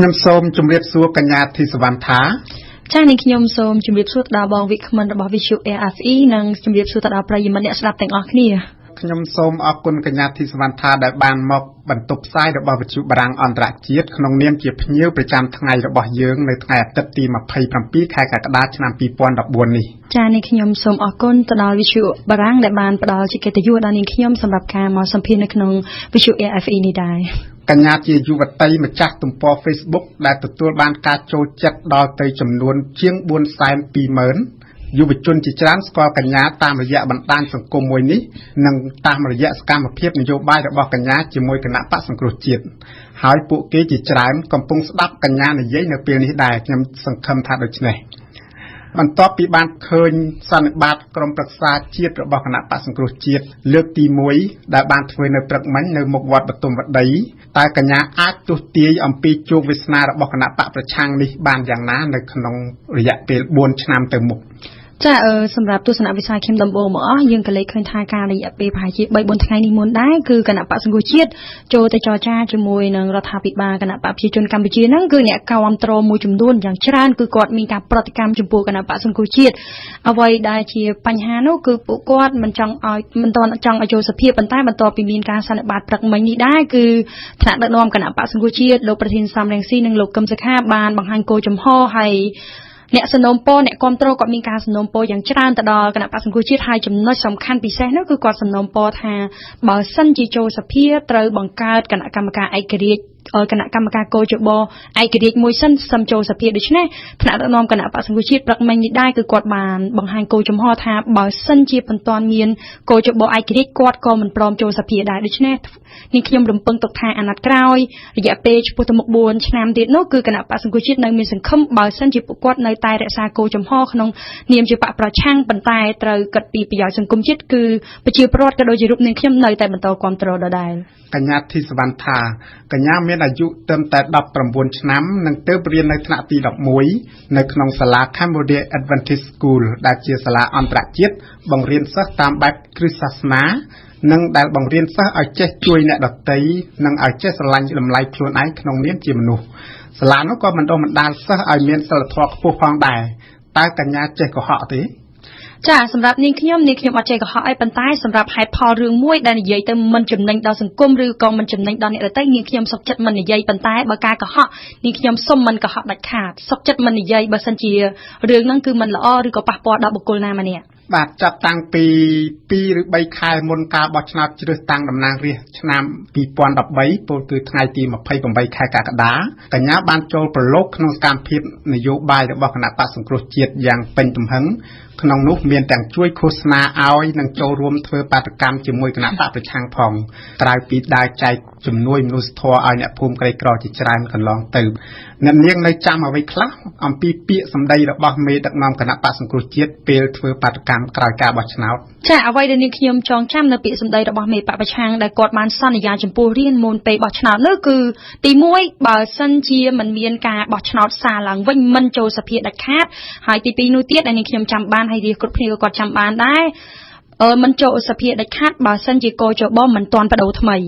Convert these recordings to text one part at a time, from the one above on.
ខ្ញុំសូមជម្រាបសួរកញ្ញាធីសវណ្ណថាចា៎នេះខ្ញុំសូមជម្រាបសួរដល់បងវិក្កាមរបស់ Visual AFE និងជម្រាបសួរដល់ប្រិយមិត្តអ្នកស្ដាប់ទាំងអស់គ្នាខ្ញុំសូមអរគុណកញ្ញាធីសវណ្ណថាដែលបានមកបន្ទប់ផ្សាយរបស់វិទ្យុបារាំងអន្តរជាតិក្នុងនាមជាភ្ញៀវប្រចាំថ្ងៃរបស់យើងនៅថ្ងៃអាទិត្យទី27ខែកក្កដាឆ្នាំ2014នេះចា៎នេះខ្ញុំសូមអរគុណទៅដល់វិទ្យុបារាំងដែលបានផ្ដល់ជាកិត្តិយសដល់នាងខ្ញុំសម្រាប់ការមកសម្ភាសន៍នៅក្នុង Visual AFE នេះដែរកញ្ញាជាយុវតីម្ចាស់ទំព័រ Facebook ដែលទទួលបានការចូលចិត្តដល់ទៅចំនួនជាង 420,000 យុវជនជាច្រើនស្គាល់កញ្ញាតាមរយៈបណ្ដាញសង្គមមួយនេះនិងតាមរយៈសកម្មភាពនយោបាយរបស់កញ្ញាជាមួយគណៈបក្សសង្គ្រោះជាតិហើយពួកគេជាច្រើនកំពុងស្ដាប់កញ្ញានិយាយនៅពេលនេះដែរខ្ញុំសង្ឃឹមថាដូច្នេះបន្ទាប់ពីបានឃើញសន្និបាតក្រុមប្រឹក្សាជាតិរបស់គណៈបក្សសង្គ្រោះជាតិលើកទី1ដែលបានធ្វើនៅព្រឹកមិញនៅមុខវត្តបទុមវត្តីតើកញ្ញាអាចទស្សទាយអំពីជោគវាសនារបស់គណៈបកប្រឆាំងនេះបានយ៉ាងណានៅក្នុងរយៈពេល4ឆ្នាំទៅមុខចាសម្រាប់ទស្សនវិស័យខ្ញុំដំបូងមកអស់យើងក៏លេចឃើញថាការរយៈពេលប្រហែលជា 3-4 ថ្ងៃនេះមុនដែរគឺគណៈបក្សសង្គ្រោះជាតិចូលទៅចរចាជាមួយនឹងរដ្ឋាភិបាលគណៈបកប្រជាជនកម្ពុជាហ្នឹងគឺអ្នកគាំទ្រមួយចំនួនយ៉ាងច្រើនគឺគាត់មានការប្រតិកម្មចំពោះគណៈបក្សសង្គ្រោះជាតិអ្វីដែលជាបញ្ហានោះគឺពួកគាត់មិនចង់ឲ្យចូលសភាប៉ុន្តែបន្ទាប់ពីមានការសន្និបាតព្រឹកមិញនេះដែរគឺថ្នាក់ដឹកនាំគណៈបក្សសង្គ្រោះជាតិលោកប្រធានសំរងស៊ីនិងលោកកឹមសុខាបានបង្ហាញគោលចំហហើយអ្នកសនំពោអ្នកគ្រប់គ្រងគាត់មានការសនំពោយ៉ាងច្រើនទៅដល់គណៈបក្សសង្គ្រោះជាតិហើយចំណុចសំខាន់ពិសេសនោះគឺគាត់សនំពោថាបើសិនជាចូលសភាត្រូវបង្កើតគណៈកម្មការឯករាជ្យគណៈកម្មការកោជបឯករាជ្យមួយសិនសឹមចូលសភាដូច្នេះថ្នាក់ដឹកនាំគណៈបក្សសង្គ្រោះជាតិព្រឹកមិញនេះដែរគឺគាត់បានបង្ហាញគោលចំហថាបើសិនជាបន្តមានកោជបឯករាជ្យគាត់ក៏មិនព្រមចូលសភាដែរដូច្នេះនេះខ្ញុំរំពឹងទុកថាអាណត្តិក្រោយរយៈពេលឆ្ពោះទៅមុខ4ឆ្នាំទៀតនោះគឺគណៈបក្សសង្គ្រោះជាតិនៅមានសង្ឃឹមបើសិនជាពួកគាត់នៅតែរក្សាគោលចំហក្នុងនាមជាបកប្រឆាំងប៉ុន្តែត្រូវគិតពីប្រយោជន៍សង្គមជាតិគឺប្រជាពលរដ្ឋក៏ដូចជារូបនាងខ្ញុំនៅតែបន្តគ្រប់គ្រងដដែលកញ្ញាធីសវណ្ណថាកញ្ញាមានអាយុត្រឹមតែ19ឆ្នាំនិងទើបរៀននៅថ្នាក់ទី11នៅក្នុងសាលា Cambodia Adventist School ដែលជាសាលាអន្តរជាតិបង្រៀនសិស្សតាមបែបគ្រិស្តសាសនានិងដែលបង្រៀនសិស្សឲ្យចេះជួយអ្នកដទៃនិងឲ្យចេះស្រឡាញ់តម្លៃខ្លួនឯងក្នុងនាមជាមនុស្សសាលានោះក៏បណ្ដុះបណ្ដាលសិស្សឲ្យមានសីលធម៌ខ្ពស់ផងដែរតើកញ្ញាចេះកុហកទេចាសម្រាប់នាងខ្ញុំអត់ចេះកុហកអីប៉ុន្តែសម្រាប់ហេតុផលរឿងមួយដែលនិយាយទៅមិនចំណេញដល់សង្គមឬក៏មិនចំណេញដល់អ្នកដទៃនាងខ្ញុំសុខចិត្តមិននិយាយប៉ុន្តែបើការកុហកនាងខ្ញុំសុំមិនកុហកដាច់ខាតសុខចិត្តមិននិយាយបើសិនជារឿងហ្នឹងគឺមិនល្អឬក៏ប៉ះពាល់ដល់បុគ្គលណាម្នាក់បាទចាប់តាំងពី2ឬ3ខែមុនការបោះឆ្នោតជ្រើសតាំងតំណាងរាស្ត្រឆ្នាំ2013ពោលគឺថ្ងៃទី28ខែកក្កដាកញ្ញាបានចូលប្រឡូកក្នុងសកម្មភាពនយោបាយរបស់គណៈបក្សសង្គ្រោះជាតិយ៉ាងពេញទំហឹងក្នុងនោះមានទាំងជួយឃោសនាឲ្យនិងចូលរួមធ្វើបាតកម្មជាមួយគណៈបកប្រឆាំងផងក្រៅពីដើរចែកជំនួយមនុស្សធម៌ឲ្យអ្នកភូមិក្រីក្រជាច្រើនកន្លងទៅអ្នកនាងនៅចាំអ្វីខ្លះអំពីពាក្យសម្ដីរបស់មេដឹកនាំគណៈបក្សសង្គ្រោះជាតិពេលធ្វើបាតកម្មក្រោយការបោះឆ្នោតចាអ្វីដែលនាងខ្ញុំចងចាំនៅពាក្យសម្ដីរបស់មេបកប្រឆាំងដែលគាត់បានសន្យាចំពោះរៀនមុនពេលបោះឆ្នោតនោះគឺទី1បើសិនជាមិនមានការបោះឆ្នោតសារឡើងវិញមិនចូលសភាដាច់ខាតហើយទី2នោះទៀតដែលនាងខ្ញុំចាំបានហើយរាជគ្រប់គ្នាក៏គាត់ចាំបានដែរមិនចូលសភាដាច់ខាតបើសិនជាកោជបមិនទាន់បដូរថ្មី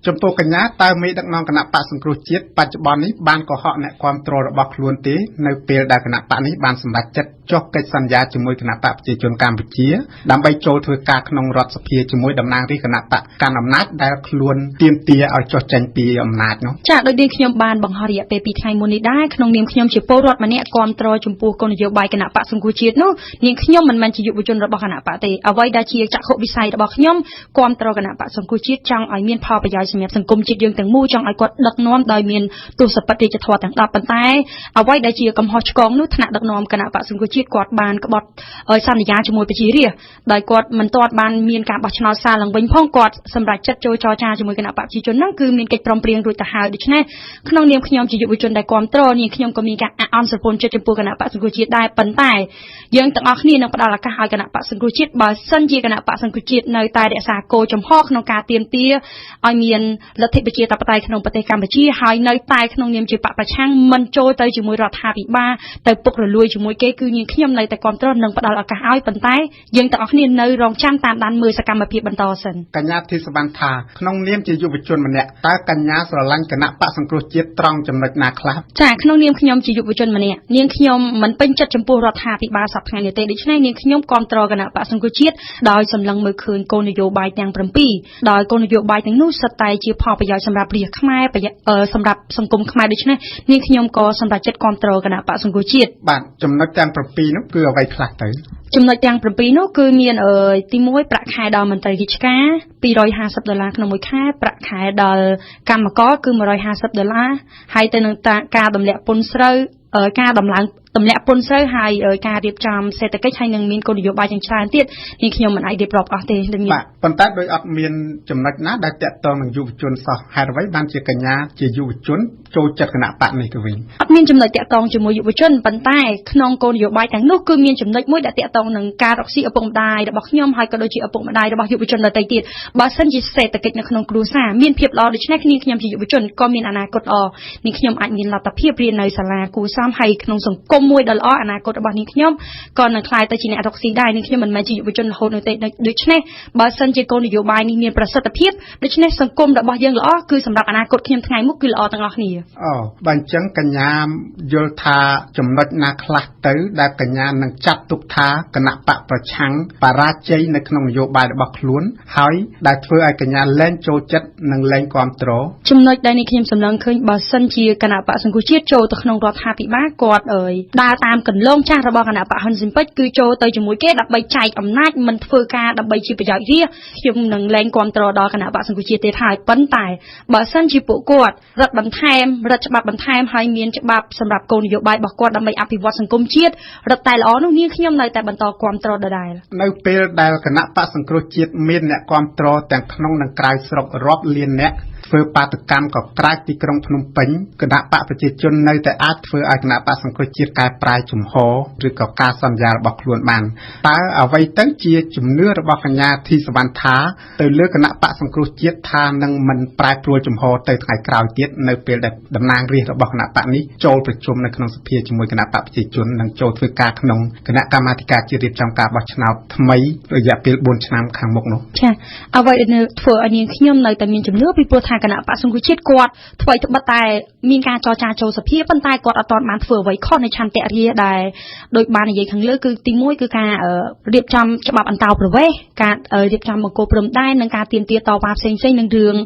ចំពោះកញ្ញាតើមេដឹកនាំគណៈបក្សសង្គ្រោះជាតិបច្ចុប្បន្ននេះបានកុហកអ្នកគាំទ្ររបស់ខ្លួនទេនៅពេលដែលគណៈបកនេះបានសម្រេចចិត្តចុះកិច្ចសន្យាជាមួយគណៈបកប្រជាជនកម្ពុជាដើម្បីចូលធ្វើការក្នុងរដ្ឋសភាជាមួយតំណាងរាស្ត្រគណៈបកកាន់អំណាចដែលខ្លួនទាមទារឲ្យចុះចេញពីអំណាចនោះចាដោយនេះខ្ញុំបានបង្ហោះរយៈពេល2ថ្ងៃមុននេះដែរក្នុងនាមខ្ញុំជាពលរដ្ឋម្នាក់គាំទ្រចំពោះគោលនយោបាយគណៈបកសង្គ្រោះជាតិនោះនាងខ្ញុំមិនមែនជាយុវជនរបស់គណៈបកទេអ្វីដែលជាចក្ខុវិស័យរបស់ខ្ញុំគាំទ្រគណៈបកសង្គ្រោះជាតិចង់ឲ្យមានផលប្រយោជន៍សម្រាប់សង្គមជាតិយើងទាំងមូលចង់ឲ្យគាត់ដឹកនាំដោយមានទស្សនវិជ្ជាធម៌ទាំង10ប៉ុន្តែអ្វីដែលជាកំហុសឆ្គងនោះថ្នាក់ដឹកនាំគណៈបក្សសង្គ្រោះជាតិគាត់បានក្បត់សន្យាជាមួយប្រជារាស្ត្រដោយគាត់មិនទាន់បានមានការបោះឆ្នោតសារឡើងវិញផងគាត់សម្រាប់ចិត្តចូលចរចាជាមួយគណៈបកប្រជាជនហ្នឹងគឺមានកិច្ចព្រមព្រៀងរួចទៅហើយដូច្នេះក្នុងនាមខ្ញុំជាយុវជនដែលគាំទ្រនាងខ្ញុំក៏មានការអន់ស្រពន់ចិត្តចំពោះគណៈបកសង្គ្រោះជាតិដែរប៉ុន្តែយើងទាំងអស់គ្នានឹងផ្ដល់ឱកាសឲ្យគណៈបកសង្គ្រោះជាតិបើសិនជាគណៈបកសង្គ្រោះជាតិនៅតែរក្សាគោលចំហក្នុងការទាមទារឲ្យមានលទ្ធិប្រជាធិបតេយ្យក្នុងប្រទេសកម្ពុជាហើយនៅតែក្នុងនាមជាបកប្រឆាំងមិនចូលទៅជាមួយរដ្ឋាភិបាលទៅពុករលួយជាមួយគេគឺនាង ខ្ញុំនៅតែគ្រប់គ្រងនិងផ្ដល់ឱកាសឲ្យប៉ុន្តែយើងទាំងអស់គ្នានៅរងចាំតាមដានមើលសកម្មភាពបន្តសិន កញ្ញាធីសវណ្ណថាក្នុងនាមជាយុវជនម្នាក់តើកញ្ញាស្រឡាញ់គណៈបកសង្គ្រោះជាតិត្រង់ចំណុចណាខ្លះ ចាក្នុងនាមខ្ញុំជាយុវជនម្នាក់នាងខ្ញុំមិនពេញចិត្តចំពោះរដ្ឋាភិបាលសប្តាហ៍នេះទេដូច្នេះនាងខ្ញុំគ្រប់គ្រងគណៈបកសង្គ្រោះជាតិដោយសម្លឹងមើលឃើញគោលនយោបាយទាំង7ដោយគោលនយោបាយទាំងនោះសុទ្ធតែជាផលប្រយោជន៍សម្រាប់រាជខ្មែរសម្រាប់សង្គមខ្មែរដូច្នេះនាងខ្ញុំក៏សម្រេចចិត្តគ្រប់គ្រងគណៈបកសង្គ្រោះជាតិ បាទចំណុចទាំង7នោះគឺអ្វីខ្លះទៅ ចំណុចទាំង7នោះគឺមានទី1ប្រាក់ខែដល់មន្ត្រីរាជការ$250ក្នុងមួយខែប្រាក់ខែដល់កម្មករគឺ$150ហើយទៅនឹងការទម្លាក់ពន្ធស្រូវការដំឡើងទម្លាក់ពន្ធស្រូវហើយការរៀបចំសេដ្ឋកិច្ចហើយនឹងមានគោលនយោបាយយ៉ាងច្រើនទៀតនាងខ្ញុំមិនអាចរៀបរាប់អស់ទេបាទ ប៉ុន្តែដោយអត់មានចំណុចណាដែលតាក់ទងនឹងយុវជនសោះហេតុអ្វីបានជាកញ្ញាជាយុវជនចូលចិត្តគណៈបកនេះទៅវិញ អត់មានចំណុចតាក់ទងជាមួយយុវជនប៉ុន្តែក្នុងគោលនយោបាយទាំងនោះគឺមានចំណុចមួយដែលតាក់ទងនឹងការរកស៊ីឪពុកម្ដាយរបស់ខ្ញុំហើយក៏ដូចជាឪពុកម្ដាយរបស់យុវជនដទៃទៀតបើសិនជាសេដ្ឋកិច្ចនៅក្នុងគ្រួសារមានភាពល្អដូច្នេះខ្ញុំជាយុវជនក៏មានអនាគតល្អនាងខ្ញុំអាចមានលទ្ធភាពរៀននៅសាលាគួរសមហើយក្នុងសង្គមមួយដ៏ល្អអនាគតរបស់នាងខ្ញុំក៏នឹងក្លាយទៅជាអ្នករកស៊ីដែរនាងខ្ញុំមិនមែនជាយុវជនរហូតនោះទេដូច្នេះបើសិនជាគោលនយោបាយនេះមានប្រសិទ្ធភាពដូច្នេះសង្គមរបស់យើងល្អគឺសម្រាប់អនាគតខ្ញុំថ្ងៃមុខគឺល្អទាំងអស់គ្នា បើអញ្ចឹងកញ្ញាយល់ថាចំណុចណាខ្លះទៅដែលកញ្ញានឹងចាត់ទុកថាគណៈបកប្រឆាំងបរាជ័យនៅក្នុងនយោបាយរបស់ខ្លួនហើយដែលធ្វើឲ្យកញ្ញាលែងចូលចិត្តនិងលែងគ្រប់គ្រង ចំណុចដែលនេះខ្ញុំសម្លឹងឃើញបើសិនជាគណៈបកសង្គ្រោះជាតិចូលទៅក្នុងរដ្ឋាភិបាលគាត់ដើរតាមកន្លងចាស់របស់គណៈបកហ៊ុនស៊ិនប៉ិចគឺចូលទៅជាមួយគេដើម្បីចែកអំណាចមិនធ្វើការដើម្បីជាប្រយោជន៍រាជខ្ញុំនឹងលែងគ្រប់គ្រងដល់គណៈបកសង្គ្រោះជាតិទៀតហើយប៉ុន្តែបើសិនជាពួកគាត់រឹតបន្ថែមរឹតច្បាប់បន្ថែមហើយមានច្បាប់សម្រាប់គោលនយោបាយរបស់គាត់ដើម្បីអភិវឌ្ឍសង្គមជាតិរឹតតែល្អនោះនាងខ្ញុំនៅតែបន្តគ្រប់គ្រងដដែល នៅពេលដែលគណៈបកសង្គ្រោះជាតិមានអ្នកគ្រប់គ្រងទាំងក្នុងនិងក្រៅស្រុករាប់លានអ្នកធ្វើបាតកម្មក៏ក្រៅទីក្រុងភ្នំពេញគណៈបកប្រជាជននៅតែអាចធ្វើឲ្យគណៈបកសង្គ្រោះជាតិកែប្រែជំហរឬក៏ការសន្យារបស់ខ្លួនបានតើអ្វីទៅជាជំនឿរបស់កញ្ញាធីសវណ្ណថាទៅលើគណៈបកសង្គ្រោះជាតិថានឹងមិនប្រែប្រួលជំហរទៅថ្ងៃក្រោយទៀតនៅពេលដែលតំណាងរាស្ត្ររបស់គណៈបកនេះចូលប្រជុំនៅក្នុងសភាជាមួយគណៈបកប្រជាជននិងចូលធ្វើការក្នុងគណៈកម្មាធិការជាតិរៀបចំការបោះឆ្នោតថ្មីរយៈពេល4ឆ្នាំខាងមុខនោះ ចាអ្វីដែលធ្វើឲ្យនាងខ្ញុំនៅតែមានជំនឿពីព្រោះថាគណៈបកសង្គ្រោះជាតិគាត់ធ្វើឲ្យត្បិតតែមានការចរចាចូលសភាប៉ុន្តែគាត់អត់ទាន់បានធ្វើអ្វីខុសនៃឆន្ទៈរាដែលដោយបាននិយាយខាងលើគឺទី1គឺការរៀបចំច្បាប់អន្តោប្រវេសន៍ការរៀបចំបង្គោលព្រំដែននិងការទាមទារតវ៉ាផ្សេងៗនឹងរឿង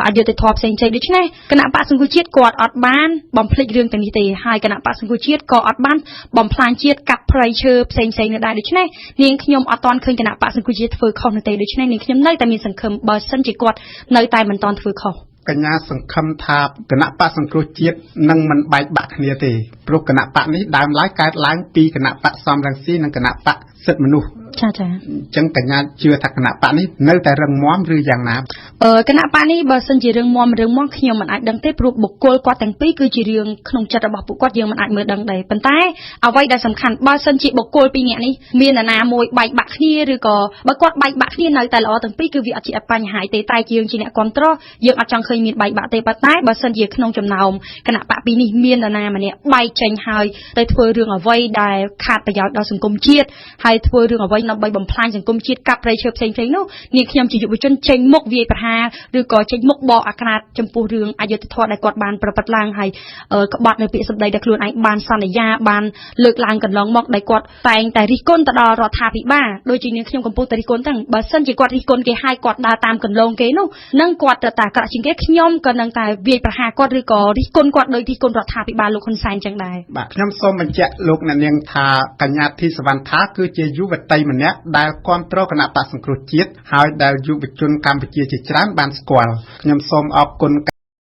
អយុត្តិធម៌ផ្សេងៗដូច្នេះគណៈបកសង្គ្រោះជាតិគាត់អត់បានបំភ្លេចរឿងទាំងនេះទេហើយគណៈបកសង្គ្រោះជាតិក៏អត់បានបំផ្លាញជាតិកាប់ព្រៃឈើផ្សេងៗនៅដែរដូច្នេះនាងខ្ញុំអត់ទាន់ឃើញគណៈបកសង្គ្រោះជាតិធ្វើខុសនោះទេដូច្នេះនាងខ្ញុំនៅតែមានសង្ឃឹមបើសិនជាគាត់នៅតែមិនទាន់ធ្វើខុស កញ្ញាសង្ឃឹមថាគណៈបកសង្គ្រោះជាតិនឹងមិនបែកបាក់គ្នាទេព្រោះគណៈបកនេះដើមឡើយកើតឡើងពីគណៈបកសំរងស៊ីនិងគណៈបកសិទ្ធិមនុស្ស ចាអញ្ចឹងកញ្ញាជឿថាគណៈបកនេះនៅតែរឹងមាំឬយ៉ាងណាគណៈបកនេះបើសិនជារឹងមាំខ្ញុំមិនអាចដឹងទេព្រោះបុគ្គលគាត់ទាំងពីរគឺជារឿងក្នុងចិត្តរបស់ពួកគាត់យើងមិនអាចមើលដឹងដែរប៉ុន្តែអ្វីដែលសំខាន់បើសិនជាបុគ្គលពីរនាក់នេះមាននរណាមួយបែកបាក់គ្នាឬក៏បើគាត់បែកបាក់គ្នានៅតែល្អទាំងពីរគឺវាអត់ជាបញ្ហាទេតែយើងជាអ្នកគ្រប់គ្រងយើងអត់ចង់ឃើញមានបែកបាក់ទេប៉ុន្តែបើសិនជាក្នុងចំណោមគណៈបកពីរនេះមាននរណាម្នាក់បែកចេញហើយទៅធ្វើរឿងអ្វីដែលខាតប្រយោជន៍ដល់សង្គមជាតិហើយធ្វើរឿងអ្វីដើម្បីបំផ្លាញសង្គមជាតិកាប់ព្រៃឈើផ្សេងៗនោះនាងខ្ញុំជាយុវជនចេញមុខវាយប្រហារឬក៏ចេញមុខបកអាក្រាតចំពោះរឿងអយុត្តិធម៌ដែលគាត់បានប្រព្រឹត្តឡើងហើយក្បត់នៅពាក្យសម្ដីដែលខ្លួនឯងបានសន្យាបានលើកឡើងកន្លងមកដែលគាត់តែងតែរិះគន់ទៅដល់រដ្ឋាភិបាលដូចជានាងខ្ញុំកំពុងតែរិះគន់ទាំងបើសិនជាគាត់រិះគន់គេហើយគាត់ដើរតាមកន្លងគេនោះនឹងគាត់ទៅតែអាក្រក់ជាងគេខ្ញុំក៏នឹងតែវាយប្រហារគាត់ឬក៏រិះគន់គាត់ដោយរិះគន់រដ្ឋាភិបាលលោកហ៊ុនសែនចឹងដែរបាទខ្ញុំសូមបញ្ជាក់លោកអ្នកនាងថាកញ្ញាធីសវណ្ណថាគឺជាយុវតីម្នាក់ដែលគ្រប់គ្រងគណៈបកសង្គ្រោះជាតិហើយដែលយុវជនកម្ពុជាជាច្រើនបានស្គាល់ខ្ញុំសូមអរគុណ